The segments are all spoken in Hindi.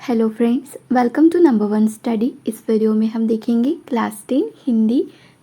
Hello friends, welcome to number one study. इस वीडियो में हम देखेंगे क्लास 10 हिंदी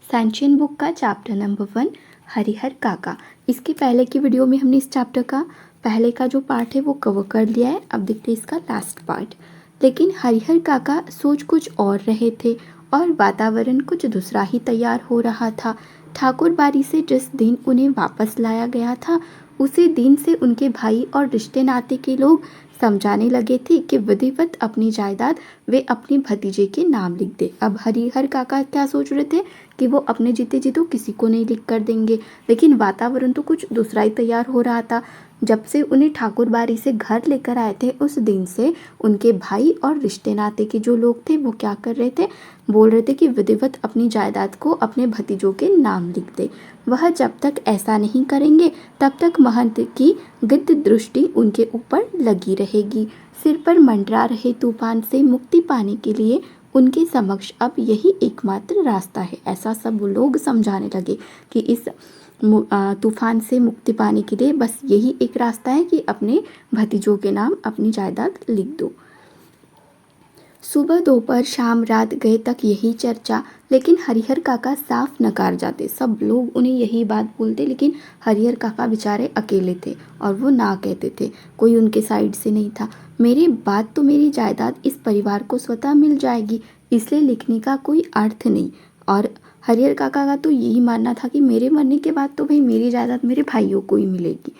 सैंचियन बुक का चैप्टर नंबर 1 हरिहर काका। इसके पहले की वीडियो में हमने इस चैप्टर का पहले का जो पार्ट है वो कवर कर लिया है। अब देखते हैं इसका लास्ट पार्ट। लेकिन हरिहर काका सोच कुछ और रहे थे और वातावरण कुछ दूसरा ही तैयार हो रहा था। ठाकुर बाड़ी से जिस दिन उन्हें वापस लाया गया था उसी दिन से उनके भाई और रिश्ते नाते के लोग समझाने लगे थे कि विधिवत अपनी जायदाद वे अपने भतीजे के नाम लिख दे। अब हरिहर काका क्या सोच रहे थे कि वो अपने जीते जी तो किसी को नहीं लिख कर देंगे, लेकिन वातावरण तो कुछ दूसरा ही तैयार हो रहा था। जब से उन्हें ठाकुर बाड़ी से घर लेकर आए थे उस दिन से उनके भाई और रिश्ते नाते के जो लोग थे वो क्या कर रहे थे, बोल रहे थे कि विधिवत अपनी जायदाद को अपने भतीजों के नाम लिख दे। वह जब तक ऐसा नहीं करेंगे तब तक महंत की गिद्ध दृष्टि उनके ऊपर लगी रहेगी। सिर पर मंडरा रहे तूफान से मुक्ति पाने के लिए उनके समक्ष अब यही एकमात्र रास्ता है। ऐसा सब लोग समझाने लगे कि इस तूफान से मुक्ति पाने के लिए बस यही एक रास्ता है कि अपने भतीजों के नाम अपनी जायदाद लिख दो। सुबह दोपहर शाम रात गए तक यही चर्चा, लेकिन हरिहर काका साफ नकार जाते। सब लोग उन्हें यही बात बोलते, लेकिन हरिहर काका बेचारे अकेले थे और वो ना कहते थे। कोई उनके साइड से नहीं था। मेरी बात तो मेरी जायदाद इस परिवार को स्वतः मिल जाएगी, इसलिए लिखने का कोई अर्थ नहीं। और हरिहर काका का तो यही मानना था कि मेरे मरने के बाद तो भाई मेरी जायदाद मेरे भाइयों को ही मिलेगी,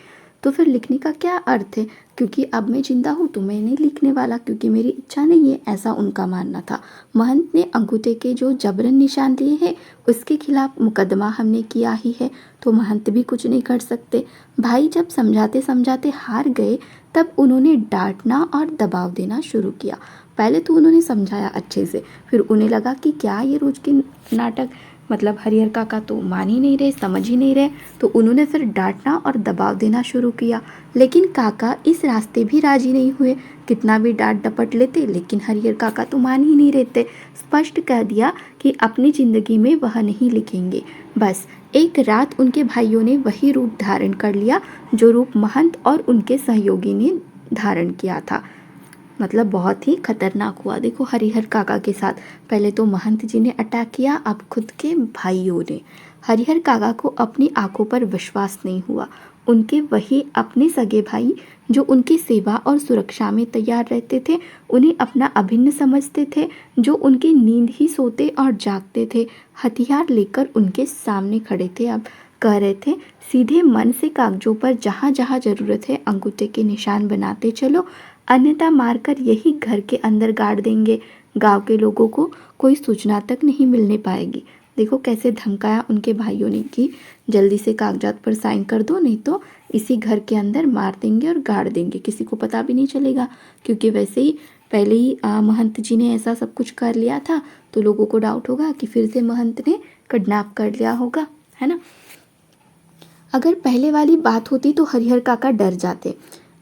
तो फिर लिखने का क्या अर्थ है, क्योंकि अब मैं जिंदा हूँ तो मैं नहीं लिखने वाला, क्योंकि मेरी इच्छा नहीं है, ऐसा उनका मानना था। महंत ने अंगूठे के जो जबरन निशान दिए हैं उसके खिलाफ मुकदमा हमने किया ही है, तो महंत भी कुछ नहीं कर सकते। भाई जब समझाते समझाते हार गए तब उन्होंने डांटना और दबाव देना शुरू किया। पहले तो उन्होंने समझाया अच्छे से, फिर उन्हें लगा कि क्या ये रोज के नाटक, मतलब हरिहर काका तो मान ही नहीं रहे, समझ ही नहीं रहे, तो उन्होंने फिर डांटना और दबाव देना शुरू किया। लेकिन काका इस रास्ते भी राजी नहीं हुए। कितना भी डांट डपट लेते लेकिन हरिहर काका तो मान ही नहीं रहते। स्पष्ट कह दिया कि अपनी जिंदगी में वह नहीं लिखेंगे। बस एक रात उनके भाइयों ने वही रूप धारण कर लिया जो रूप महंत और उनके सहयोगी ने धारण किया था। मतलब बहुत ही खतरनाक हुआ। देखो हरिहर काका के साथ पहले तो महंत जी ने अटैक किया, अब खुद के भाइयों ने। हरिहर काका को अपनी आंखों पर विश्वास नहीं हुआ। उनके वही अपने सगे भाई जो उनकी सेवा और सुरक्षा में तैयार रहते थे, उन्हें अपना अभिन्न समझते थे, जो उनकी नींद ही सोते और जागते थे, हथियार लेकर उनके सामने खड़े थे। अब कह रहे थे सीधे मन से कागजों पर जहाँ जहाँ जरूरत है अंगूठे के निशान बनाते चलो, अन्यथा मारकर यही घर के अंदर गाड़ देंगे। गांव के लोगों को कोई सूचना तक नहीं मिलने पाएगी। देखो कैसे धमकाया उनके भाइयों ने कि जल्दी से कागजात पर साइन कर दो, नहीं तो इसी घर के अंदर मार देंगे और गाड़ देंगे, किसी को पता भी नहीं चलेगा। क्योंकि वैसे ही पहले ही महंत जी ने ऐसा सब कुछ कर लिया था, तो लोगों को डाउट होगा कि फिर से महंत ने किडनैप कर लिया होगा, है ना। अगर पहले वाली बात होती तो हरिहर काका डर जाते।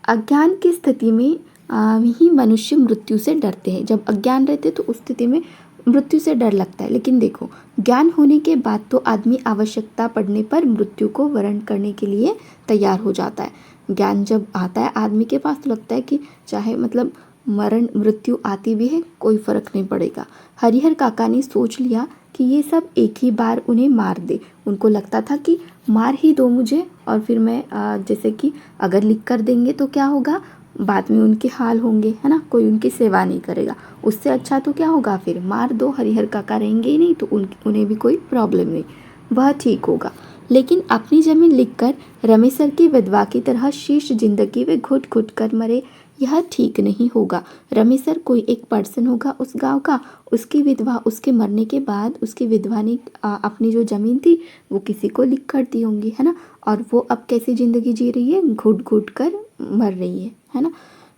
अज्ञान की स्थिति में ही मनुष्य मृत्यु से डरते हैं। जब अज्ञान रहते तो उस स्थिति में मृत्यु से डर लगता है। लेकिन देखो ज्ञान होने के बाद तो आदमी आवश्यकता पड़ने पर मृत्यु को वरण करने के लिए तैयार हो जाता है। ज्ञान जब आता है आदमी के पास तो लगता है कि चाहे मतलब मरण मृत्यु आती भी है कोई फर्क नहीं पड़ेगा। हरिहर काका ने सोच लिया कि ये सब एक ही बार उन्हें मार दे। उनको लगता था कि मार ही दो मुझे और फिर मैं जैसे कि अगर लिख कर देंगे तो क्या होगा, बाद में उनके हाल होंगे, है ना, कोई उनकी सेवा नहीं करेगा। उससे अच्छा तो क्या होगा, फिर मार दो, हरिहर काका रहेंगे ही नहीं तो उन्हें भी कोई प्रॉब्लम नहीं, वह ठीक होगा। लेकिन अपनी जमीन लिखकर रमेसर की विधवा की तरह शेष जिंदगी वे घुट घुट कर मरे, यह ठीक नहीं होगा। रमेसर कोई एक पर्सन होगा उस गांव का, उसकी विधवा उसके मरने के बाद उसकी विधवा ने अपनी जो ज़मीन थी वो किसी को लिख कर दी होंगी, है ना, और वो अब कैसी ज़िंदगी जी रही है, घुट घुट कर मर रही है ना।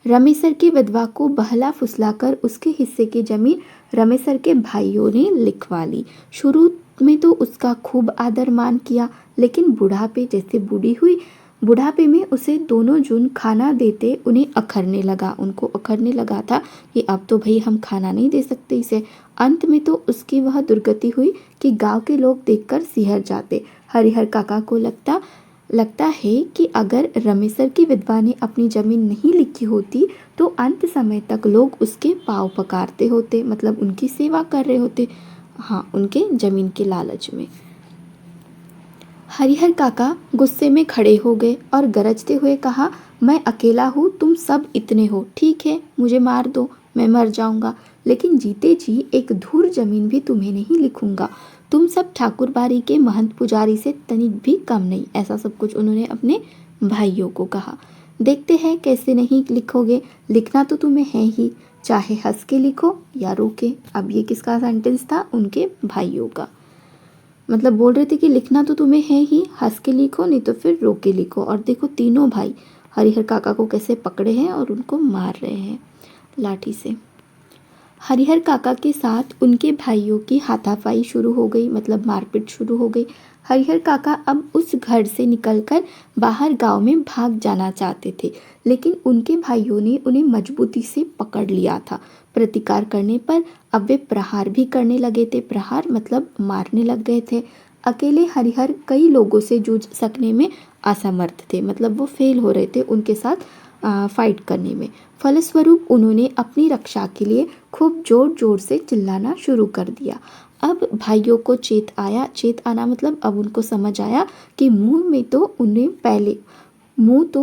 रमेसर की विधवा को बहला फुसला कर उसके हिस्से की ज़मीन रमेसर के भाइयों ने लिखवा ली। शुरू में तो उसका खूब आदर मान किया, लेकिन बुढ़ापे जैसे बूढ़ी हुई, बुढ़ापे में उसे दोनों जून खाना देते उन्हें अखरने लगा। उनको अखरने लगा था कि अब तो भाई हम खाना नहीं दे सकते इसे। अंत में तो उसकी वह दुर्गति हुई कि गांव के लोग देखकर सिहर जाते। हरिहर काका को लगता है कि अगर रमेसर की विधवा ने अपनी ज़मीन नहीं लिखी होती तो अंत समय तक लोग उसके पाँव पकारते होते, मतलब उनकी सेवा कर रहे होते, हाँ, उनके ज़मीन के लालच में। हरिहर काका गुस्से में खड़े हो गए और गरजते हुए कहा, मैं अकेला हूँ, तुम सब इतने हो, ठीक है मुझे मार दो, मैं मर जाऊंगा, लेकिन जीते जी एक धूर जमीन भी तुम्हें नहीं लिखूंगा। तुम सब ठाकुर बाड़ी के महंत पुजारी से तनिक भी कम नहीं। ऐसा सब कुछ उन्होंने अपने भाइयों को कहा। देखते हैं कैसे नहीं लिखोगे, लिखना तो तुम्हें है ही, चाहे हंस के लिखो या रो के। अब ये किसका सेंटेंस था? उनके भाइयों का। मतलब बोल रहे थे कि लिखना तो तुम्हें है ही, हंस के लिखो नहीं तो फिर रो के लिखो। और देखो तीनों भाई हरिहर काका को कैसे पकड़े हैं और उनको मार रहे हैं लाठी से। हरिहर काका के साथ उनके भाइयों की हाथापाई शुरू हो गई, मतलब मारपीट शुरू हो गई। हरिहर काका अब उस घर से निकलकर बाहर गांव में भाग जाना चाहते थे, लेकिन उनके भाइयों ने उन्हें मजबूती से पकड़ लिया था। प्रतिकार करने पर अब वे प्रहार भी करने लगे थे। प्रहार मतलब मारने लग गए थे। अकेले हरिहर कई लोगों से जूझ सकने में असमर्थ थे, मतलब वो फेल हो रहे थे उनके साथ फाइट करने में। फलस्वरूप उन्होंने अपनी रक्षा के लिए खूब जोर जोर से चिल्लाना शुरू कर दिया। अब भाइयों को चेत आना मतलब अब उनको समझ आया कि मुंह तो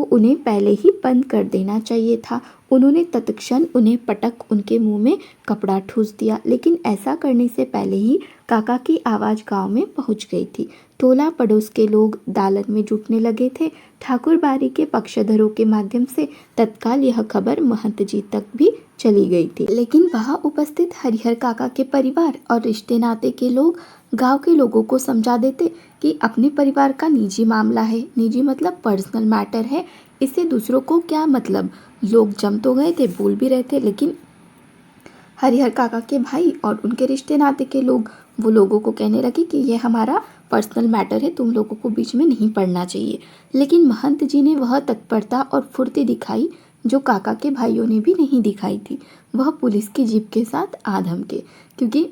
उन्हें पहले ही बंद कर देना चाहिए था। उन्होंने तत्क्षण उन्हें पटक उनके मुंह में कपड़ा ठूस दिया, लेकिन ऐसा करने से पहले ही काका की आवाज़ गांव में पहुंच गई थी। टोला पड़ोस के लोग दालन में जुटने लगे थे। ठाकुर बाड़ी के पक्षधरों के माध्यम से तत्काल यह खबर महंत जी तक भी चली गई थी, लेकिन वहां उपस्थित हरिहर काका के परिवार और रिश्ते नाते के लोग गांव के लोगों को समझा देते कि अपने परिवार का निजी मामला है। निजी मतलब पर्सनल मैटर है, इससे दूसरों को क्या मतलब। लोग जम तो गए थे, बोल भी रहे थे, लेकिन हरिहर काका के भाई और उनके रिश्ते नाते के लोग वो लोगों को कहने लगे कि ये हमारा पर्सनल मैटर है, तुम लोगों को बीच में नहीं पड़ना चाहिए। लेकिन महंत जी ने वह तत्परता और फुर्ती दिखाई जो काका के भाइयों ने भी नहीं दिखाई थी। वह पुलिस की जीप के साथ आधम के, क्योंकि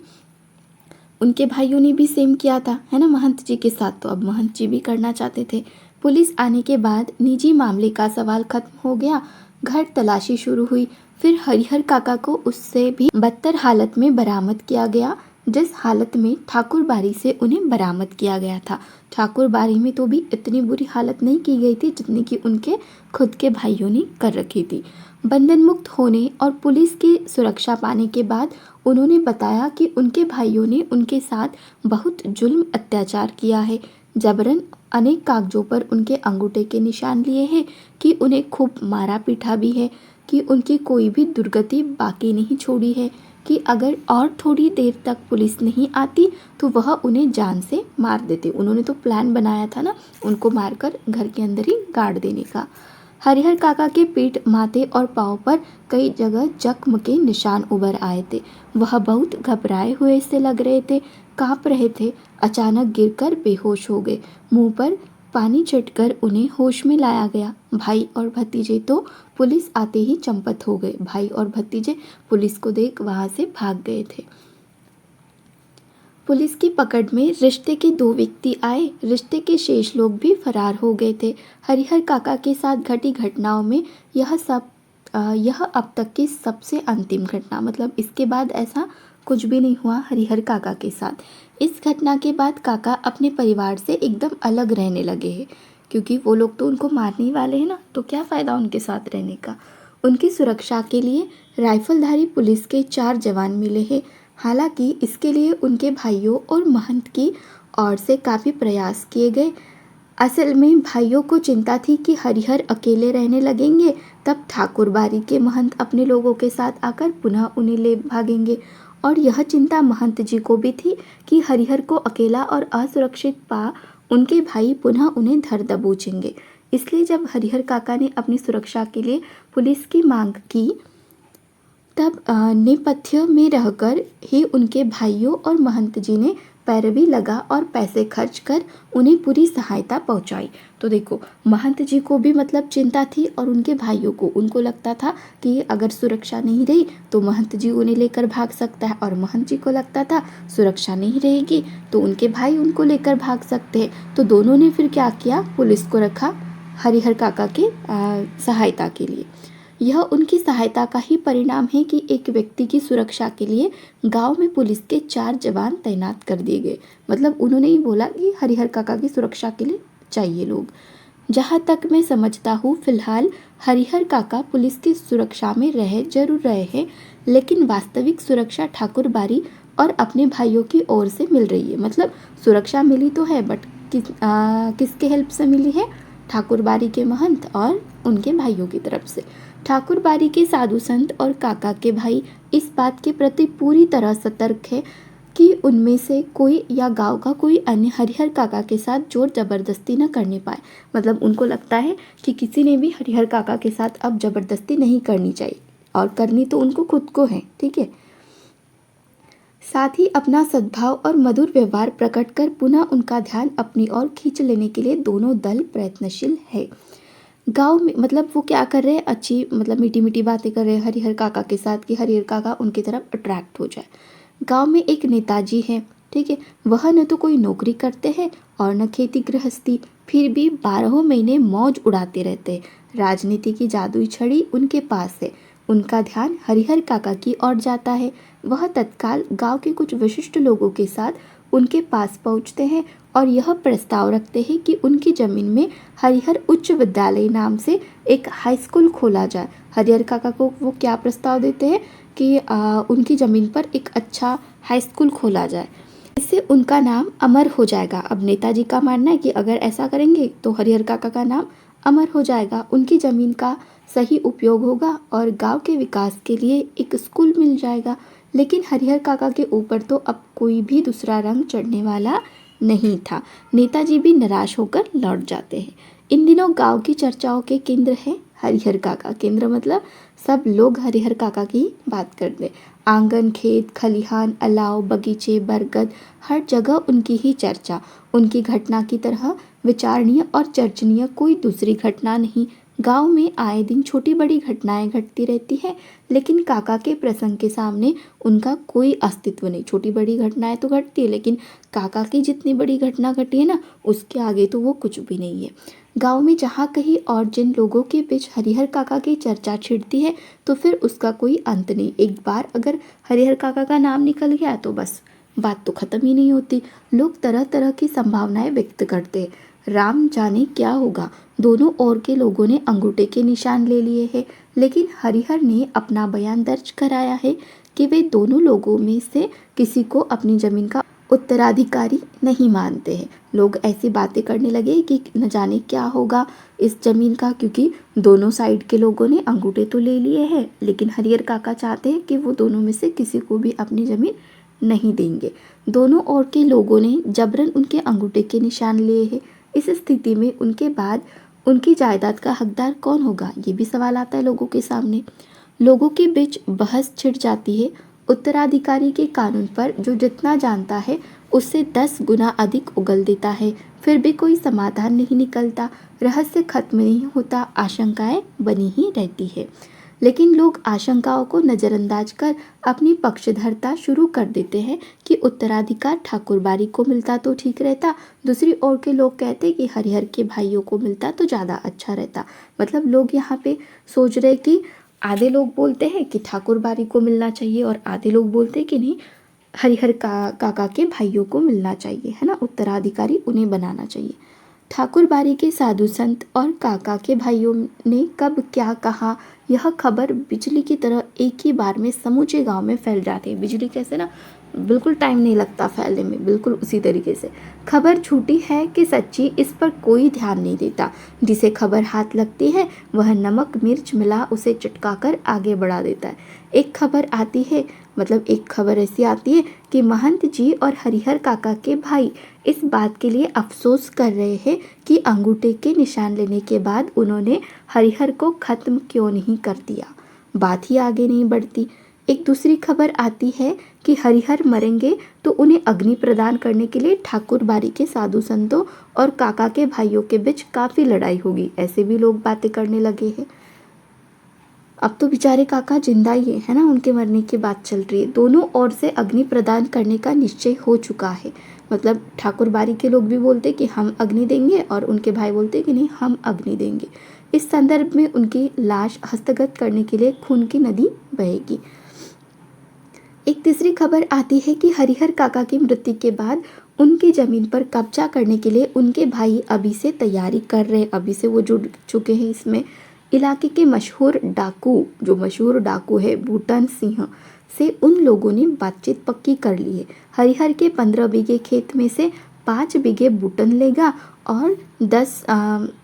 उनके भाइयों ने भी सेम किया था, है ना, महंत जी के साथ, तो अब महंत जी भी करना चाहते थे। पुलिस आने के बाद निजी मामले का सवाल खत्म हो गया। घर तलाशी शुरू हुई। फिर हरिहर काका को उससे भी बदतर हालत में बरामद किया गया, जिस हालत में ठाकुर बाड़ी से उन्हें बरामद किया गया था। ठाकुर बाड़ी में तो भी इतनी बुरी हालत नहीं की गई थी जितनी कि उनके खुद के भाइयों ने कर रखी थी। बंधन मुक्त होने और पुलिस की सुरक्षा पाने के बाद उन्होंने बताया कि उनके भाइयों ने उनके साथ बहुत जुल्म अत्याचार किया है। जबरन अनेक कागजों पर उनके अंगूठे के निशान लिए हैं, कि उन्हें खूब मारा पीटा भी है, कि उनकी कोई भी दुर्गति बाकी नहीं छोड़ी है, कि अगर और थोड़ी देर तक पुलिस नहीं आती तो वह उन्हें जान से मार देते। उन्होंने तो प्लान बनाया था ना, उनको मारकर घर के अंदर ही गाड़ देने का। हरिहर काका के पीठ, माथे और पाँव पर कई जगह जख्म के निशान उभर आए थे। वह बहुत घबराए हुए से लग रहे थे, काँप रहे थे। अचानक गिरकर बेहोश हो गए। मुंह पर पानी छिड़ककर उन्हें होश में लाया गया। भाई और भतीजे तो पुलिस आते ही चंपत हो गए। भाई और भतीजे पुलिस को देख वहां से भाग गए थे। पुलिस की पकड़ में रिश्ते के 2 व्यक्ति आए। रिश्ते के शेष लोग भी फरार हो गए थे। हरिहर काका के साथ घटी घटनाओं में यह अब तक की सबसे अंतिम घटना, मतलब इसके बाद ऐसा कुछ भी नहीं हुआ हरिहर काका के साथ। इस घटना के बाद काका अपने परिवार से एकदम अलग रहने लगे हैं, क्योंकि वो लोग तो उनको मारने ही वाले हैं ना, तो क्या फ़ायदा उनके साथ रहने का। उनकी सुरक्षा के लिए राइफलधारी पुलिस के 4 जवान मिले हैं। हालांकि इसके लिए उनके भाइयों और महंत की ओर से काफ़ी प्रयास किए गए। असल में भाइयों को चिंता थी कि हरिहर अकेले रहने लगेंगे, तब ठाकुर बाड़ी के महंत अपने लोगों के साथ आकर पुनः उन्हें ले भागेंगे। और यह चिंता महंत जी को भी थी कि हरिहर को अकेला और असुरक्षित पा उनके भाई पुनः उन्हें धर दबोचेंगे। इसलिए जब हरिहर काका ने अपनी सुरक्षा के लिए पुलिस की मांग की, तब नेपथ्य में रहकर ही उनके भाइयों और महंत जी ने पैरवी लगा और पैसे खर्च कर उन्हें पूरी सहायता पहुंचाई। तो देखो, महंत जी को भी मतलब चिंता थी और उनके भाइयों को, उनको लगता था कि अगर सुरक्षा नहीं रही तो महंत जी उन्हें लेकर भाग सकता है, और महंत जी को लगता था सुरक्षा नहीं रहेगी तो उनके भाई उनको लेकर भाग सकते हैं। तो दोनों ने फिर क्या किया, पुलिस को रखा हरिहर काका के सहायता के लिए। यह उनकी सहायता का ही परिणाम है कि एक व्यक्ति की सुरक्षा के लिए गांव में पुलिस के 4 जवान तैनात कर दिए गए। मतलब उन्होंने ही बोला कि हरिहर काका की सुरक्षा के लिए चाहिए लोग। जहाँ तक मैं समझता हूँ फिलहाल हरिहर काका पुलिस की सुरक्षा में जरूर रहे हैं, लेकिन वास्तविक सुरक्षा ठाकुर बारी और अपने भाइयों की ओर से मिल रही है। मतलब सुरक्षा मिली तो है, बट किसके हेल्प से मिली है? ठाकुर बारी के महंत और उनके भाइयों की तरफ से। ठाकुर बारी के साधु संत और काका के भाई इस बात के प्रति पूरी तरह सतर्क है कि उनमें से कोई या गांव का कोई अन्य हरिहर काका के साथ जोर जबरदस्ती न करने पाए। मतलब उनको लगता है कि किसी ने भी हरिहर काका के साथ अब जबरदस्ती नहीं करनी चाहिए, और करनी तो उनको खुद को है, ठीक है। साथ ही अपना सद्भाव और मधुर व्यवहार प्रकट कर पुनः उनका ध्यान अपनी ओर खींच लेने के लिए दोनों दल प्रयत्नशील है। गांव में मतलब वो क्या कर रहे हैं, अच्छी मतलब मीठी मीठी बातें कर रहे हैं हरिहर काका के साथ कि हरिहर काका उनकी तरफ अट्रैक्ट हो जाए। गांव में एक नेताजी है, ठीक है। वह न तो कोई नौकरी करते हैं और न खेती गृहस्थी, फिर भी 12 महीने मौज उड़ाते रहते हैं। राजनीति की जादुई छड़ी उनके पास है। उनका ध्यान हरिहर काका की ओर जाता है। वह तत्काल गांव के कुछ विशिष्ट लोगों के साथ उनके पास पहुंचते हैं और यह प्रस्ताव रखते हैं कि उनकी जमीन में हरिहर उच्च विद्यालय नाम से एक हाई स्कूल खोला जाए। हरिहर काका को वो क्या प्रस्ताव देते हैं कि उनकी ज़मीन पर एक अच्छा हाई स्कूल खोला जाए, इससे उनका नाम अमर हो जाएगा। अब नेताजी का मानना है कि अगर ऐसा करेंगे तो हरिहर काका का नाम अमर हो जाएगा, उनकी ज़मीन का सही उपयोग होगा और गांव के विकास के लिए एक स्कूल मिल जाएगा। लेकिन हरिहर काका के ऊपर तो अब कोई भी दूसरा रंग चढ़ने वाला नहीं था। नेताजी भी निराश होकर लौट जाते हैं। इन दिनों गांव की चर्चाओं के केंद्र है हरिहर काका। केंद्र मतलब सब लोग हरिहर काका की बात करते। आंगन, खेत, खलिहान, अलाव, बगीचे, बरगद, हर जगह उनकी ही चर्चा। उनकी घटना की तरह विचारणीय और चर्चनीय कोई दूसरी घटना नहीं। गांव में आए दिन छोटी बड़ी घटनाएं घटती रहती है, लेकिन काका के प्रसंग के सामने उनका कोई अस्तित्व नहीं। छोटी बड़ी घटनाएं तो घटती है, लेकिन काका की जितनी बड़ी घटना घटी है ना, उसके आगे तो वो कुछ भी नहीं है। गांव में जहाँ कहीं और जिन लोगों के बीच हरिहर काका की चर्चा छिड़ती है तो फिर उसका कोई अंत नहीं। एक बार अगर हरिहर काका का नाम निकल गया तो बस बात तो खत्म ही नहीं होती। लोग तरह तरह की संभावनाएं व्यक्त करते। राम जाने क्या होगा। दोनों ओर के लोगों ने अंगूठे के निशान ले लिए हैं, लेकिन हरिहर ने अपना बयान दर्ज कराया है कि वे दोनों लोगों में से किसी को अपनी जमीन का उत्तराधिकारी नहीं मानते हैं। लोग ऐसी बातें करने लगे कि न जाने क्या होगा इस जमीन का, क्योंकि दोनों साइड के लोगों ने अंगूठे तो ले लिए हैं, लेकिन हरिहर काका चाहते हैं कि वो दोनों में से किसी को भी अपनी जमीन नहीं देंगे। दोनों ओर के लोगों ने जबरन उनके अंगूठे के निशान लिए हैं। इस स्थिति में उनके बाद उनकी जायदाद का हकदार कौन होगा, ये भी सवाल आता है लोगों के सामने। लोगों के बीच बहस छिड़ जाती है। उत्तराधिकारी के कानून पर जो जितना जानता है उससे 10 गुना अधिक उगल देता है, फिर भी कोई समाधान नहीं निकलता। रहस्य खत्म नहीं होता, आशंकाएं बनी ही रहती है। लेकिन लोग आशंकाओं को नज़रअंदाज कर अपनी पक्षधरता शुरू कर देते हैं कि उत्तराधिकार ठाकुर बारी को मिलता तो ठीक रहता। दूसरी ओर के लोग कहते कि हरिहर के भाइयों को मिलता तो ज़्यादा अच्छा रहता। मतलब लोग यहाँ पे सोच रहे कि आधे लोग बोलते हैं कि ठाकुर बारी को मिलना चाहिए और आधे लोग बोलते हैं कि नहीं, हरिहर काका के भाइयों को मिलना चाहिए, है ना, उत्तराधिकारी उन्हें बनाना चाहिए। ठाकुर बारी के साधु संत और काका के भाइयों ने कब क्या कहा, यह खबर बिजली की तरह एक ही बार में समूचे गांव में फैल जाती है। बिजली कैसे ना, बिल्कुल टाइम नहीं लगता फैलने में, बिल्कुल उसी तरीके से खबर झूठी है कि सच्ची, इस पर कोई ध्यान नहीं देता। जिसे खबर हाथ लगती है वह नमक मिर्च मिला उसे चटकाकर आगे बढ़ा देता है। एक खबर आती है, मतलब एक खबर ऐसी आती है कि महंत जी और हरिहर काका के भाई इस बात के लिए अफसोस कर रहे हैं कि अंगूठे के निशान लेने के बाद उन्होंने हरिहर को खत्म क्यों नहीं कर दिया। बात ही आगे नहीं बढ़ती। एक दूसरी खबर आती है कि हरिहर मरेंगे तो उन्हें अग्नि प्रदान करने के लिए ठाकुर बाड़ी के साधु संतों और काका के भाइयों के बीच काफ़ी लड़ाई होगी। ऐसे भी लोग बातें करने लगे हैं। अब तो बेचारे काका जिंदा ही है ना, उनके मरने की बात चल रही है। दोनों ओर से अग्नि प्रदान करने का निश्चय हो चुका है। मतलब ठाकुर बाड़ी के लोग भी बोलते कि हम अग्नि देंगे और उनके भाई बोलते कि नहीं हम अग्नि देंगे। इस संदर्भ में उनकी लाश हस्तगत करने के लिए खून की नदी बहेगी। एक तीसरी खबर आती है कि हरिहर काका की मृत्यु के बाद उनकी ज़मीन पर कब्जा करने के लिए उनके भाई अभी से तैयारी कर रहे हैं। अभी से वो जुड़ चुके हैं इसमें। इलाके के मशहूर डाकू है बूटन सिंह से उन लोगों ने बातचीत पक्की कर ली है। हरिहर के 15 बीघे खेत में से 5 बीघे बूटन लेगा और 10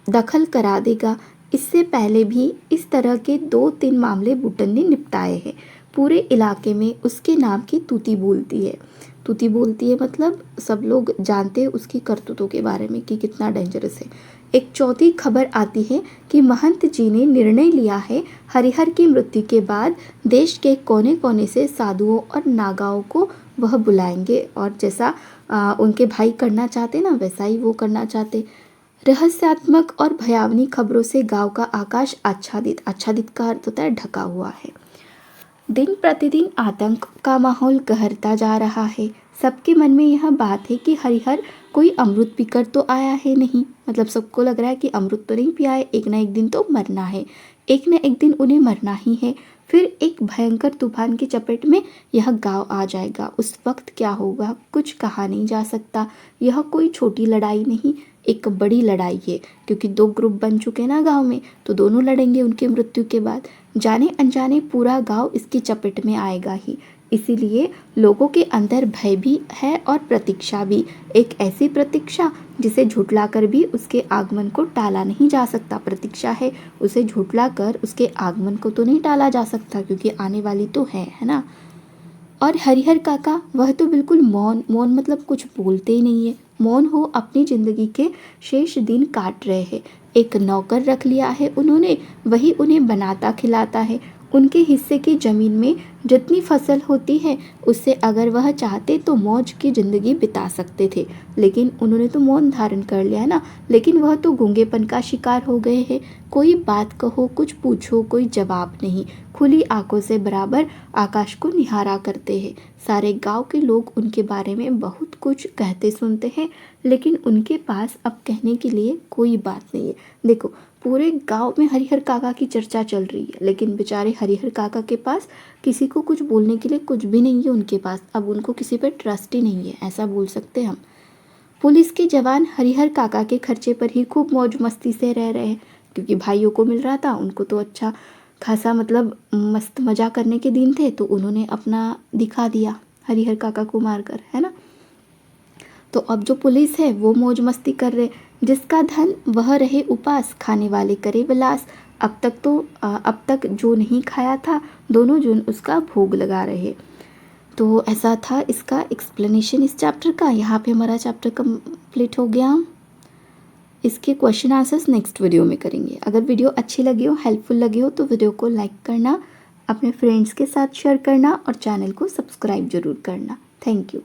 दखल करा देगा। इससे पहले भी इस तरह के 2-3 मामले बूटन ने निपटाए हैं। पूरे इलाके में उसके नाम की तूती बोलती है। तूती बोलती है मतलब सब लोग जानते हैं उसकी करतूतों के बारे में कि कितना डेंजरस है। एक चौथी खबर आती है कि महंत जी ने निर्णय लिया है हरिहर की मृत्यु के बाद देश के कोने कोने से साधुओं और नागाओं को वह बुलाएंगे और जैसा उनके भाई करना चाहते ना वैसा ही वो करना चाहते। रहस्यात्मक और भयावनी खबरों से गांव का आकाश आच्छादित का अर्थ होता है ढका हुआ है। दिन प्रतिदिन आतंक का माहौल गहरता जा रहा है। सबके मन में यह बात है कि हरिहर कोई अमृत पीकर तो आया है नहीं। मतलब सबको लग रहा है कि अमृत तो नहीं पिया है, एक ना एक दिन तो मरना है, एक ना एक दिन उन्हें मरना ही है। फिर एक भयंकर तूफान की चपेट में यह गांव आ जाएगा। उस वक्त क्या होगा कुछ कहा नहीं जा सकता। यह कोई छोटी लड़ाई नहीं, एक बड़ी लड़ाई है, क्योंकि 2 ग्रुप बन चुके ना गांव में, तो दोनों लड़ेंगे उनकी मृत्यु के बाद। जाने अनजाने पूरा गांव इसकी चपेट में आएगा ही। इसीलिए लोगों के अंदर भय भी है और प्रतीक्षा भी। एक ऐसी प्रतीक्षा जिसे झुठलाकर भी उसके आगमन को टाला नहीं जा सकता। प्रतीक्षा है, उसे झुठलाकर उसके आगमन को तो नहीं टाला जा सकता क्योंकि आने वाली तो है ना। और हरिहर काका वह तो बिल्कुल मौन मतलब कुछ बोलते ही नहीं है। मौन हो अपनी ज़िंदगी के शेष दिन काट रहे हैं। एक नौकर रख लिया है उन्होंने, वही उन्हें बनाता खिलाता है। उनके हिस्से की ज़मीन में जितनी फसल होती है उससे अगर वह चाहते तो मौज की ज़िंदगी बिता सकते थे, लेकिन उन्होंने तो मौन धारण कर लिया है ना। लेकिन वह तो गूंगेपन का शिकार हो गए हैं। कोई बात कहो, कुछ पूछो, कोई जवाब नहीं। खुली आंखों से बराबर आकाश को निहारा करते हैं। सारे गांव के लोग उनके बारे में बहुत कुछ कहते सुनते हैं, लेकिन उनके पास अब कहने के लिए कोई बात नहीं है। देखो पूरे गांव में हरिहर काका की चर्चा चल रही है, लेकिन बेचारे हरिहर काका के पास किसी को कुछ बोलने के लिए कुछ भी नहीं है उनके पास। अब उनको किसी पे ट्रस्ट ही नहीं है, ऐसा बोल सकते हम। पुलिस के जवान हरिहर काका के खर्चे पर ही खूब मौज मस्ती से रह रहे हैं, क्योंकि भाइयों को मिल रहा था। उनको तो अच्छा खासा मतलब मस्त मजा करने के दिन थे, तो उन्होंने अपना दिखा दिया हरिहर काका को मारकर, है ना। तो अब जो पुलिस है वो मौज मस्ती कर रहे। जिसका धन वह रहे उपास, खाने वाले करे विलास। अब तक जो नहीं खाया था दोनों जन उसका भोग लगा रहे। तो ऐसा था इसका एक्सप्लेनेशन इस चैप्टर का। यहाँ पे हमारा चैप्टर कंप्लीट हो गया। इसके क्वेश्चन आंसर्स नेक्स्ट वीडियो में करेंगे। अगर वीडियो अच्छी लगी हो, हेल्पफुल लगी हो, तो वीडियो को लाइक करना, अपने फ्रेंड्स के साथ शेयर करना और चैनल को सब्सक्राइब जरूर करना। Thank you.